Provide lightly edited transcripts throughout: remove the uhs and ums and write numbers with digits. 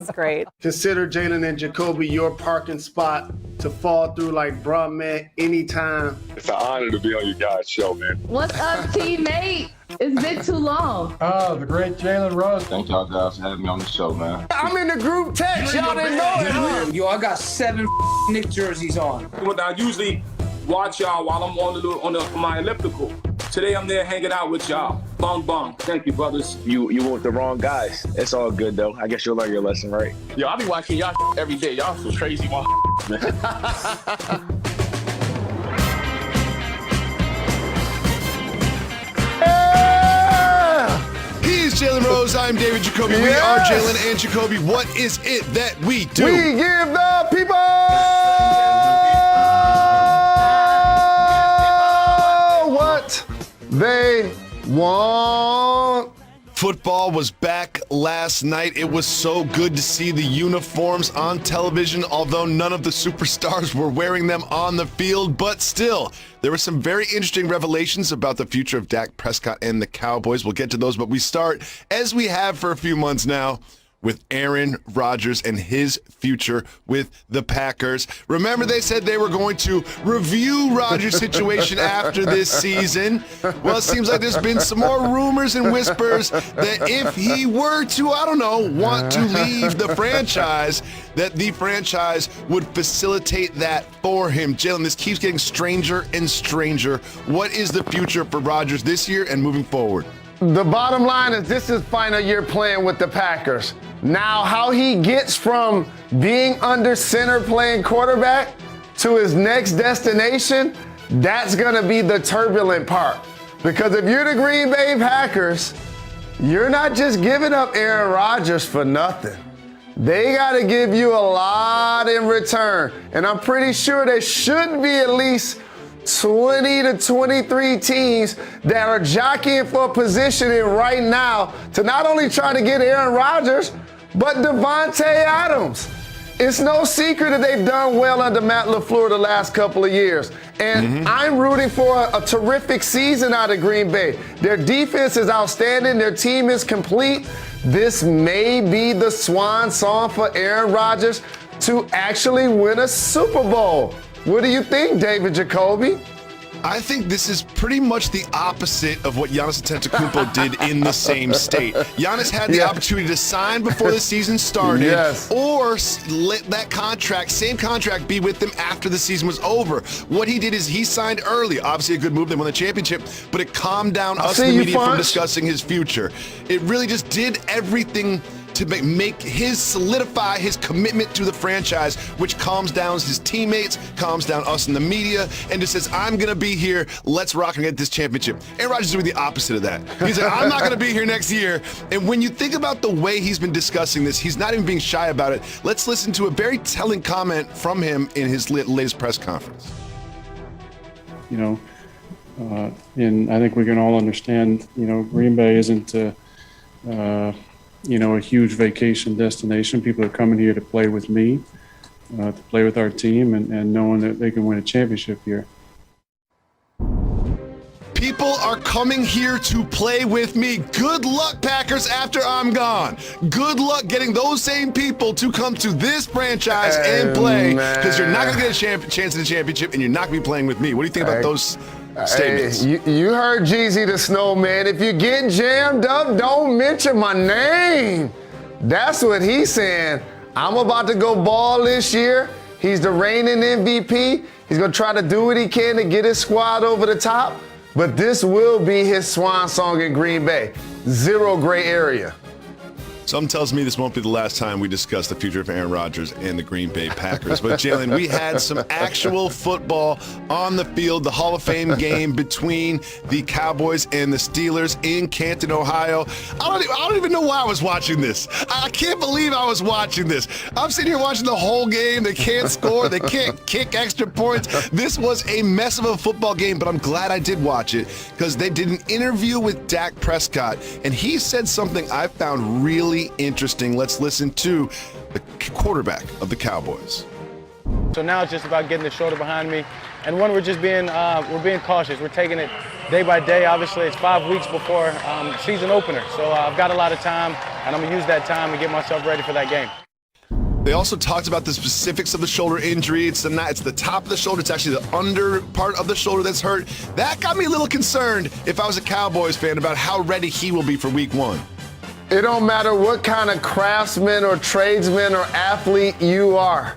That's great. Consider Jalen and Jacoby your parking spot to fall through like, bruh, man, anytime. It's an honor to be on you guys' show, man. What's up, teammate? It's been too long. Oh, the great Jalen Rose. Thank y'all guys for having me on the show, man. I'm in the group text. Y'all didn't know it, huh? Yo, I got 7 Knicks jerseys on. I usually watch y'all while I'm on my elliptical. Today I'm there hanging out with y'all. Bong bong. Thank you, brothers. You were with the wrong guys. It's all good though. I guess you'll learn your lesson, right? Yo, I be watching y'all every day. Y'all some crazy man. He's Jalen Rose. I'm David Jacoby. Yes. We are Jalen and Jacoby. What is it that we do? We give the people what they want. Football was back last night. It was so good to see the uniforms on television, although none of the superstars were wearing them on the field. But still, there were some very interesting revelations about the future of Dak Prescott and the Cowboys. We'll get to those, but we start, as we have for a few months now, with Aaron Rodgers and his future with the Packers. Remember, they said they were going to review Rodgers' situation after this season. Well, it seems like there's been some more rumors and whispers that if he were to, want to leave the franchise, that the franchise would facilitate that for him. Jalen, this keeps getting stranger and stranger. What is the future for Rodgers this year and moving forward? The bottom line is this is final year playing with the Packers. Now, how he gets from being under center playing quarterback to his next destination, that's going to be the turbulent part. Because if you're the Green Bay Packers, you're not just giving up Aaron Rodgers for nothing. They got to give you a lot in return. And I'm pretty sure there should be at least 20 to 23 teams that are jockeying for positioning right now to not only try to get Aaron Rodgers, but Devontae Adams. It's no secret that they've done well under Matt LaFleur the last couple of years. And I'm rooting for a terrific season out of Green Bay. Their defense is outstanding. Their team is complete. This may be the swan song for Aaron Rodgers to actually win a Super Bowl. What do you think, David Jacoby? I think this is pretty much the opposite of what Giannis Antetokounmpo did in the same state. Giannis had the opportunity to sign before the season started, or let that same contract, be with them after the season was over. What he did is he signed early. Obviously a good move. They won the championship, but it calmed down us in the media from discussing his future. It really just did everything to solidify his commitment to the franchise, which calms down his teammates, calms down us in the media, and just says, I'm going to be here, let's rock and get this championship. Aaron Rodgers is doing the opposite of that. He's like, I'm not going to be here next year. And when you think about the way he's been discussing this, he's not even being shy about it. Let's listen to a very telling comment from him in his latest press conference. And I think we can all understand, Green Bay isn't a huge vacation destination. People are coming here to play with me, to play with our team, and knowing that they can win a championship here. People are coming here to play with me. Good luck, Packers, after I'm gone. Good luck getting those same people to come to this franchise and play, because you're not going to get a chance at the championship, and you're not going to be playing with me. What do you think about those statements? You heard Jeezy the Snowman. If you get jammed up, don't mention my name. That's what he's saying. I'm about to go ball this year. He's the reigning MVP. He's going to try to do what he can to get his squad over the top. But this will be his swan song in Green Bay. Zero gray area. Something tells me this won't be the last time we discuss the future of Aaron Rodgers and the Green Bay Packers. But, Jalen, we had some actual football on the field, the Hall of Fame game between the Cowboys and the Steelers in Canton, Ohio. I don't even know why I was watching this. I can't believe I was watching this. I'm sitting here watching the whole game. They can't score. They can't kick extra points. This was a mess of a football game, but I'm glad I did watch it because they did an interview with Dak Prescott, and he said something I found really interesting. Let's listen to the quarterback of the Cowboys. So now it's just about getting the shoulder behind me, and we're just being cautious. We're taking it day by day. Obviously, it's 5 weeks before season opener, so I've got a lot of time, and I'm gonna use that time to get myself ready for that game. They also talked about the specifics of the shoulder injury. It's the top of the shoulder. It's actually the under part of the shoulder that's hurt. That got me a little concerned if I was a Cowboys fan about how ready he will be for week 1. It don't matter what kind of craftsman or tradesman or athlete you are.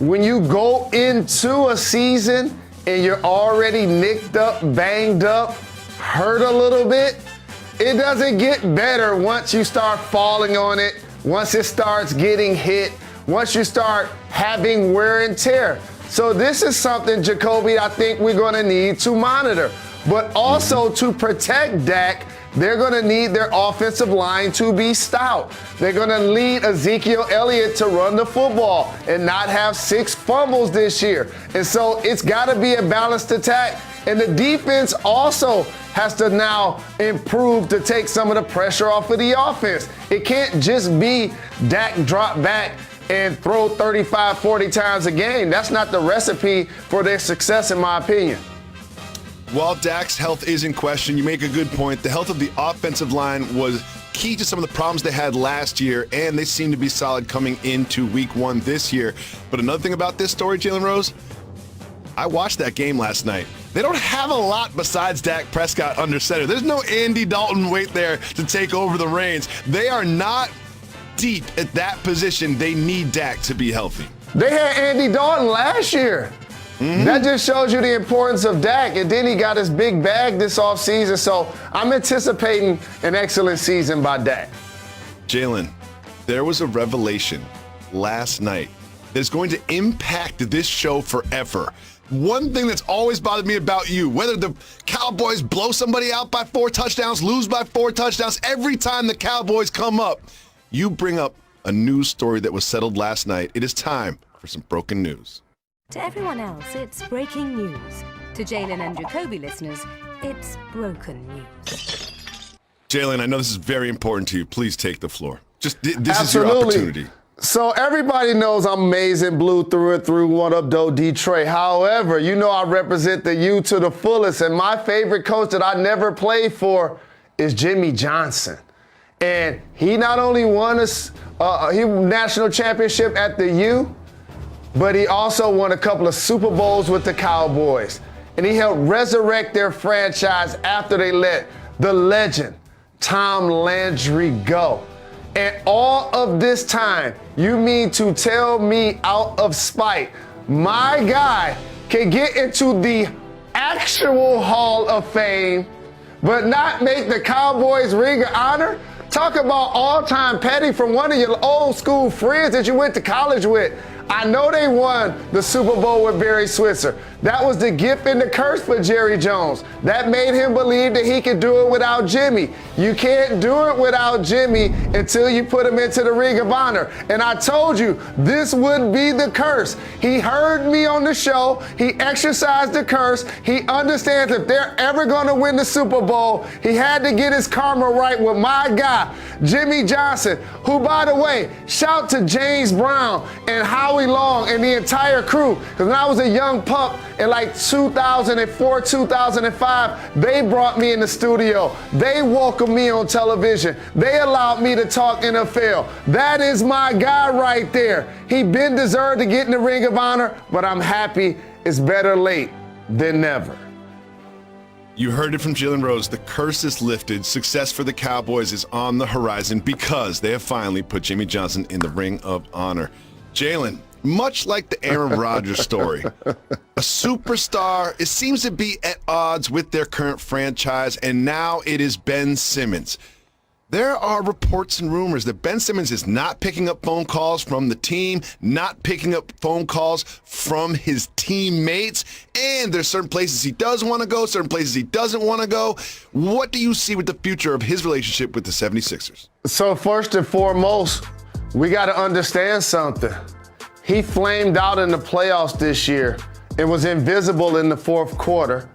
When you go into a season and you're already nicked up, banged up, hurt a little bit, it doesn't get better once you start falling on it, once it starts getting hit, once you start having wear and tear. So this is something, Jacoby, I think we're going to need to monitor. But also to protect Dak, they're going to need their offensive line to be stout. They're going to need Ezekiel Elliott to run the football and not have 6 fumbles this year. And so it's got to be a balanced attack. And the defense also has to now improve to take some of the pressure off of the offense. It can't just be Dak drop back and throw 35, 40 times a game. That's not the recipe for their success, in my opinion. While Dak's health is in question, you make a good point. The health of the offensive line was key to some of the problems they had last year, and they seem to be solid coming into week 1 this year. But another thing about this story, Jalen Rose, I watched that game last night. They don't have a lot besides Dak Prescott under center. There's no Andy Dalton wait there to take over the reins. They are not deep at that position. They need Dak to be healthy. They had Andy Dalton last year. That just shows you the importance of Dak. And then he got his big bag this offseason. So I'm anticipating an excellent season by Dak. Jalen, there was a revelation last night that's going to impact this show forever. One thing that's always bothered me about you, whether the Cowboys blow somebody out by 4 touchdowns, lose by 4 touchdowns, every time the Cowboys come up, you bring up a news story that was settled last night. It is time for some broken news. To everyone else, it's breaking news. To Jalen and Jacoby listeners, it's broken news. Jalen, I know this is very important to you. Please take the floor. This Absolutely. is your opportunity. So everybody knows I'm amazing, blue through and through, one up, though, Detroit. However, you know I represent the U to the fullest, and my favorite coach that I never played for is Jimmy Johnson. And he not only won a national championship at the U, but he also won a couple of Super Bowls with the Cowboys. And he helped resurrect their franchise after they let the legend Tom Landry go. And all of this time, you mean to tell me out of spite, my guy can get into the actual Hall of Fame, but not make the Cowboys Ring of Honor? Talk about all-time petty from one of your old school friends that you went to college with. I know they won the Super Bowl with Barry Switzer. That was the gift and the curse for Jerry Jones. That made him believe that he could do it without Jimmy. You can't do it without Jimmy until you put him into the Ring of Honor. And I told you, this would be the curse. He heard me on the show. He exercised the curse. He understands if they're ever going to win the Super Bowl, he had to get his karma right with my guy, Jimmy Johnson, who, by the way, shout to James Brown and Howie Long and the entire crew. Because when I was a young pup in like 2004, 2005, they brought me in the studio. They welcomed me on television. They allowed me to talk NFL. That is my guy right there. He been deserved to get in the Ring of Honor, but I'm happy it's better late than never. You heard it from Jalen Rose. The curse is lifted. Success for the Cowboys is on the horizon because they have finally put Jimmy Johnson in the Ring of Honor. Jalen, much like the Aaron Rodgers story, a superstar, it seems to be at odds with their current franchise, and now it is Ben Simmons. There are reports and rumors that Ben Simmons is not picking up phone calls from the team, not picking up phone calls from his teammates, and there's certain places he does want to go, certain places he doesn't want to go. What do you see with the future of his relationship with the 76ers? So first and foremost, we got to understand something. He flamed out in the playoffs this year and was invisible in the fourth quarter.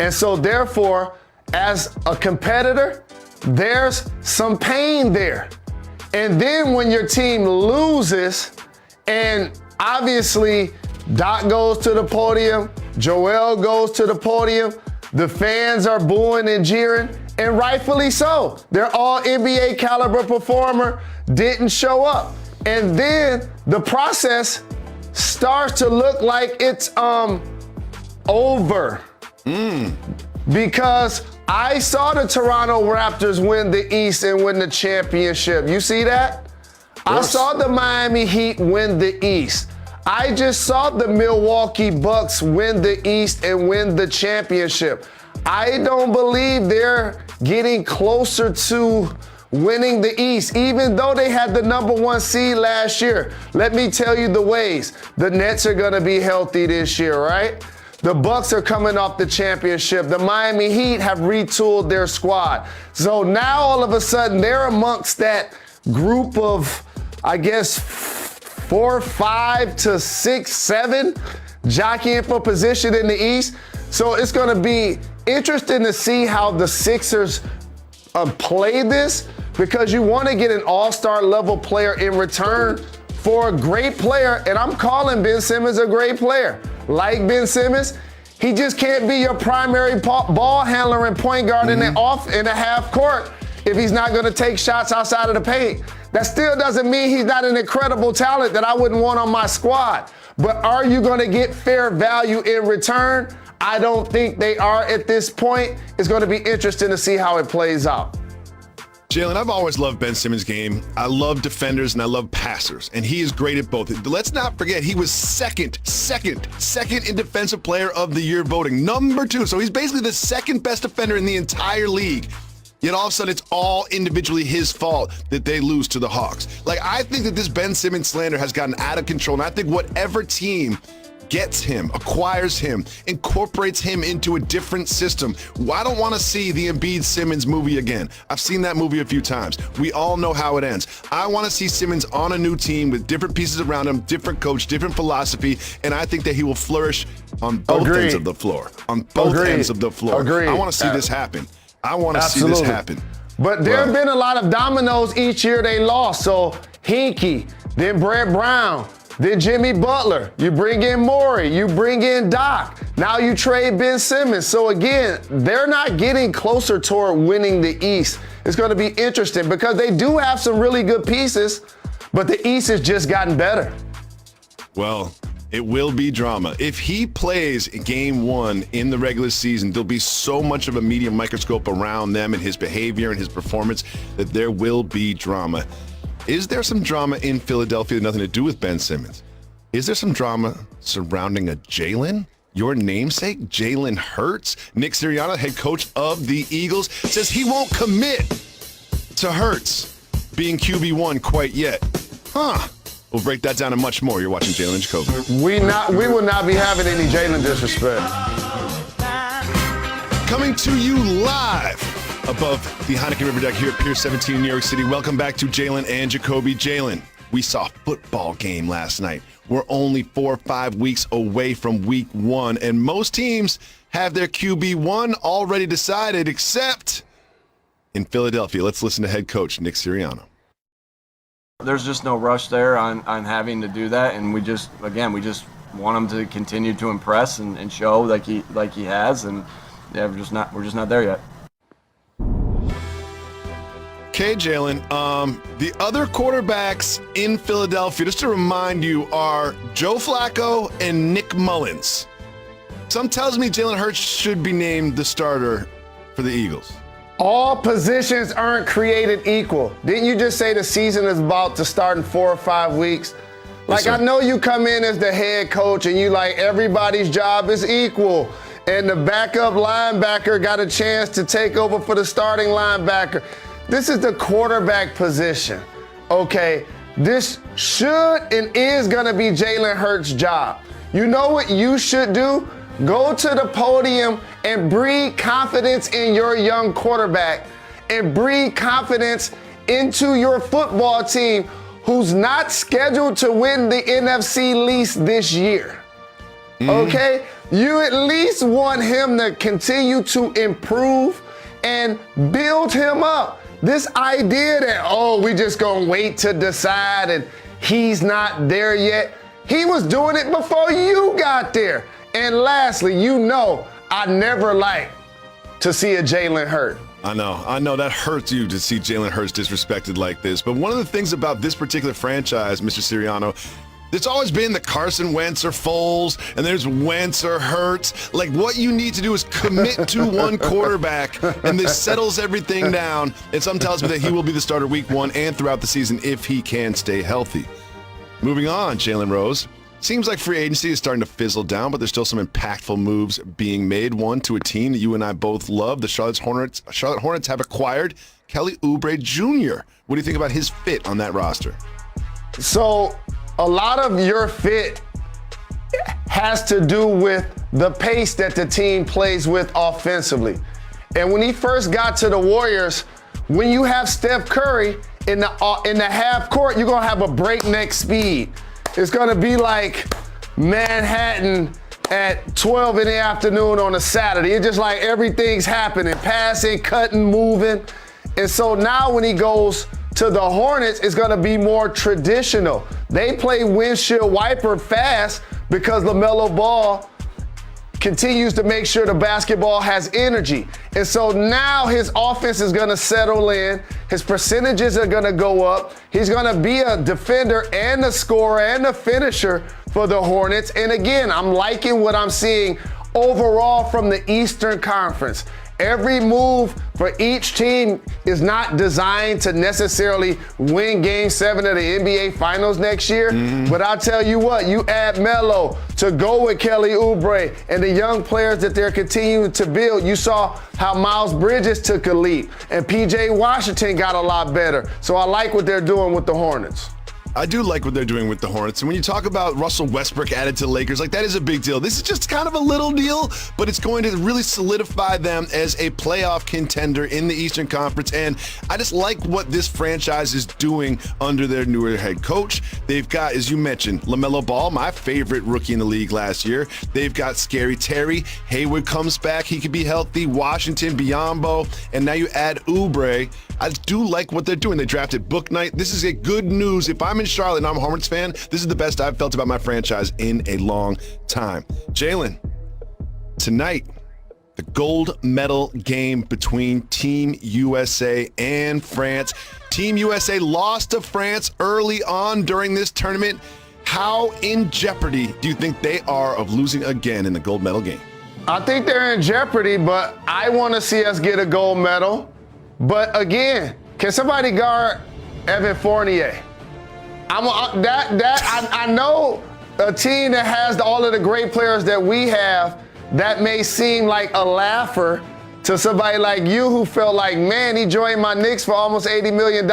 And so therefore, as a competitor, there's some pain there. And then when your team loses, and obviously Doc goes to the podium, Joel goes to the podium, the fans are booing and jeering, and rightfully so. Their all NBA caliber performer didn't show up. And then the process starts to look like it's over. Because I saw the Toronto Raptors win the East and win the championship. You see that? I saw the Miami Heat win the East. I just saw the Milwaukee Bucks win the East and win the championship. I don't believe they're getting closer to winning the East, even though they had the #1 seed last year. Let me tell you the ways. The Nets are gonna be healthy this year, right? The Bucks are coming off the championship. The Miami Heat have retooled their squad. So now all of a sudden they're amongst that group of, I guess, 4, 5 to 6, 7 jockeying for position in the East. So it's going to be interesting to see how the Sixers play this, because you want to get an all-star level player in return for a great player. And I'm calling Ben Simmons a great player. Like Ben Simmons, he just can't be your primary ball handler and point guard in the half court if he's not going to take shots outside of the paint. That still doesn't mean he's not an incredible talent that I wouldn't want on my squad. But are you going to get fair value in return? I don't think they are at this point. It's going to be interesting to see how it plays out. Jalen, I've always loved Ben Simmons' game. I love defenders and I love passers, and he is great at both. Let's not forget, he was second in Defensive Player of the Year voting, #2. So he's basically the second best defender in the entire league. Yet all of a sudden, it's all individually his fault that they lose to the Hawks. Like, I think that this Ben Simmons slander has gotten out of control, and I think whatever team gets him, acquires him, incorporates him into a different system. I don't want to see the Embiid Simmons movie again. I've seen that movie a few times. We all know how it ends. I want to see Simmons on a new team with different pieces around him, different coach, different philosophy, and I think that he will flourish on both ends of the floor. On both ends of the floor. I want to see this happen. I want to see this happen. But there have been a lot of dominoes each year they lost. So Hinkie, then Brett Brown, then Jimmy Butler. You bring in Morey, you bring in Doc. Now you trade Ben Simmons. So again, they're not getting closer toward winning the East. It's going to be interesting because they do have some really good pieces, but the East has just gotten better. Well, it will be drama. If he plays game 1 in the regular season, there'll be so much of a media microscope around them and his behavior and his performance that there will be drama. Is there some drama in Philadelphia, nothing to do with Ben Simmons? Is there some drama surrounding a Jalen? Your namesake, Jalen Hurts? Nick Sirianni, head coach of the Eagles, says he won't commit to Hurts being QB1 quite yet. We'll break that down and much more. You're watching Jalen Jacoby. We will not be having any Jalen disrespect. Coming to you live above the Heineken River Deck here at Pier 17 in New York City. Welcome back to Jalen and Jacoby. Jalen, we saw a football game last night. We're only 4 or 5 weeks away from week 1, and most teams have their QB1 already decided, except in Philadelphia. Let's listen to head coach Nick Sirianni. There's just no rush there on having to do that, and we just want him to continue to impress and show like he has, and yeah, we're just not there yet. Okay, Jalen. The other quarterbacks in Philadelphia, just to remind you, are Joe Flacco and Nick Mullins. Some tells me Jalen Hurts should be named the starter for the Eagles. All positions aren't created equal. Didn't you just say the season is about to start in 4 or 5 weeks? Like, I know you come in as the head coach and you like everybody's job is equal. And the backup linebacker got a chance to take over for the starting linebacker. This is the quarterback position, okay? This should and is gonna be Jalen Hurts' job. You know what you should do? Go to the podium and breathe confidence in your young quarterback and breathe confidence into your football team who's not scheduled to win the NFC least this year, okay? You at least want him to continue to improve and build him up. This idea that, we just gonna wait to decide and he's not there yet. He was doing it before you got there. And lastly, I never like to see a Jalen hurt. I know that hurts you to see Jalen Hurts disrespected like this. But one of the things about this particular franchise, Mr. Sirianno, it's always been the Carson Wentz or Foles, and there's Wentz or Hurts. Like, what you need to do is commit to one quarterback, and this settles everything down. And some tells me that he will be the starter week 1 and throughout the season if he can stay healthy. Moving on, Jalen Rose. Seems like free agency is starting to fizzle down, but there's still some impactful moves being made. One to a team that you and I both love. The Charlotte Hornets have acquired Kelly Oubre Jr. What do you think about his fit on that roster? So a lot of your fit has to do with the pace that the team plays with offensively. And when he first got to the Warriors, when you have Steph Curry in the half court, you're going to have a breakneck speed. It's going to be like Manhattan at 12 in the afternoon on a Saturday. It's just like everything's happening, passing, cutting, moving. And so now when he goes to the Hornets, it's going to be more traditional. They play windshield wiper fast because LaMelo Ball continues to make sure the basketball has energy. And so now his offense is going to settle in. His percentages are going to go up. He's going to be a defender and a scorer and a finisher for the Hornets. And again, I'm liking what I'm seeing overall from the Eastern Conference. Every move for each team is not designed to necessarily win Game 7 of the NBA Finals next year. But I'll tell you what, you add Melo to go with Kelly Oubre and the young players that they're continuing to build. You saw how Miles Bridges took a leap and P.J. Washington got a lot better. So I like what they're doing with the Hornets. I do like what they're doing with the Hornets. And when you talk about Russell Westbrook added to the Lakers, like that is a big deal. This is just kind of a little deal, but it's going to really solidify them as a playoff contender in the Eastern Conference. And I just like what this franchise is doing under their newer head coach. They've got, as you mentioned, LaMelo Ball, my favorite rookie in the league last year. They've got Scary Terry. Hayward comes back. He could be healthy. Washington, Biyombo. And now you add Oubre. I do like what they're doing. They drafted Book Knight. This is a good news. If I'm in Charlotte and I'm a Hornets fan, this is the best I've felt about my franchise in a long time. Jalen, tonight, the gold medal game between Team USA and France. Team USA lost to France early on during this tournament. How in jeopardy do you think they are of losing again in the gold medal game? I think they're in jeopardy, but I want to see us get a gold medal. But again, can somebody guard Evan Fournier? I know a team that has all of the great players that we have, that may seem like a laugher to somebody like you who felt like, man, he joined my Knicks for almost $80 million,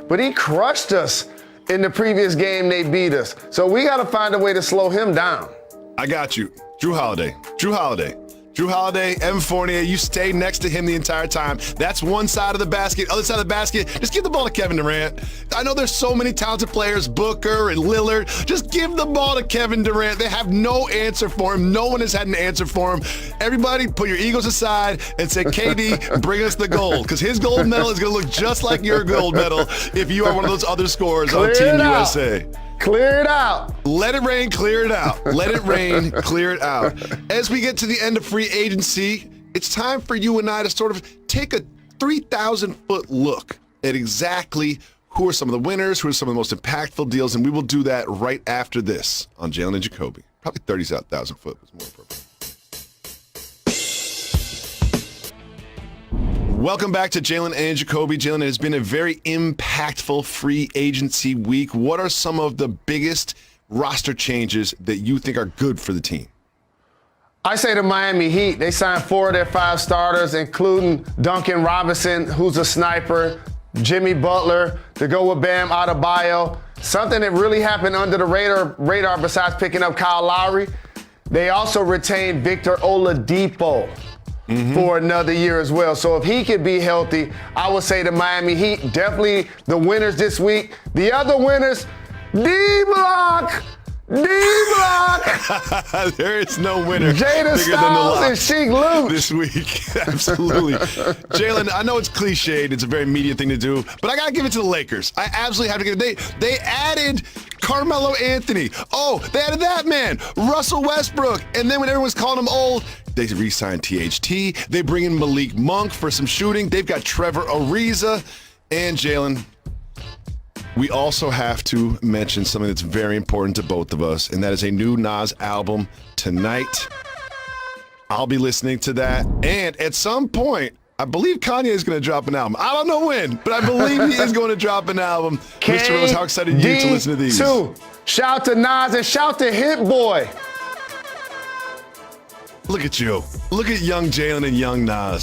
but he crushed us in the previous game they beat us. So we got to find a way to slow him down. I got you. Drew Holiday, Evan Fournier, you stay next to him the entire time. That's one side of the basket. Other side of the basket, just give the ball to Kevin Durant. I know there's so many talented players, Booker and Lillard. Just give the ball to Kevin Durant. They have no answer for him. No one has had an answer for him. Everybody put your egos aside and say, KD, bring us the gold. Because his gold medal is going to look just like your gold medal if you are one of those other scorers on Team USA. Clear it out. Let it rain, clear it out. Let it rain, clear it out. As we get to the end of free agency, it's time for you and I to sort of take a 3,000-foot look at exactly who are some of the winners, who are some of the most impactful deals, and we will do that right after this on Jalen and Jacoby. Probably 30,000 foot was more appropriate. Welcome back to Jalen and Jacoby. Jalen, it has been a very impactful free agency week. What are some of the biggest roster changes that you think are good for the team? I say the Miami Heat. They signed 4 of their 5 starters, including Duncan Robinson, who's a sniper, Jimmy Butler, to go with Bam Adebayo. Something that really happened under the radar besides picking up Kyle Lowry. They also retained Victor Oladipo for another year as well. So if he could be healthy, I would say the Miami Heat, definitely the winners this week. The other winners, D-Block. There is no winner Jada bigger than the Styles lock and Sheik Luch this week. Absolutely. Jalen, I know it's cliched. It's a very media thing to do, but I got to give it to the Lakers. I absolutely have to give it. They added Carmelo Anthony. Oh, they added that man, Russell Westbrook. And then when everyone's calling him old, They re-signed THT. They bring in Malik Monk for some shooting. They've got Trevor Ariza and Jalen. We also have to mention something that's very important to both of us, and that is a new Nas album tonight. I'll be listening to that. And at some point, I believe Kanye is going to drop an album. I don't know when, but I believe he is going to drop an album. Mr. Rose, how excited are you to listen to these? Shout out to Nas and shout to Hit Boy. Look at you. Look at young Jalen and young Nas.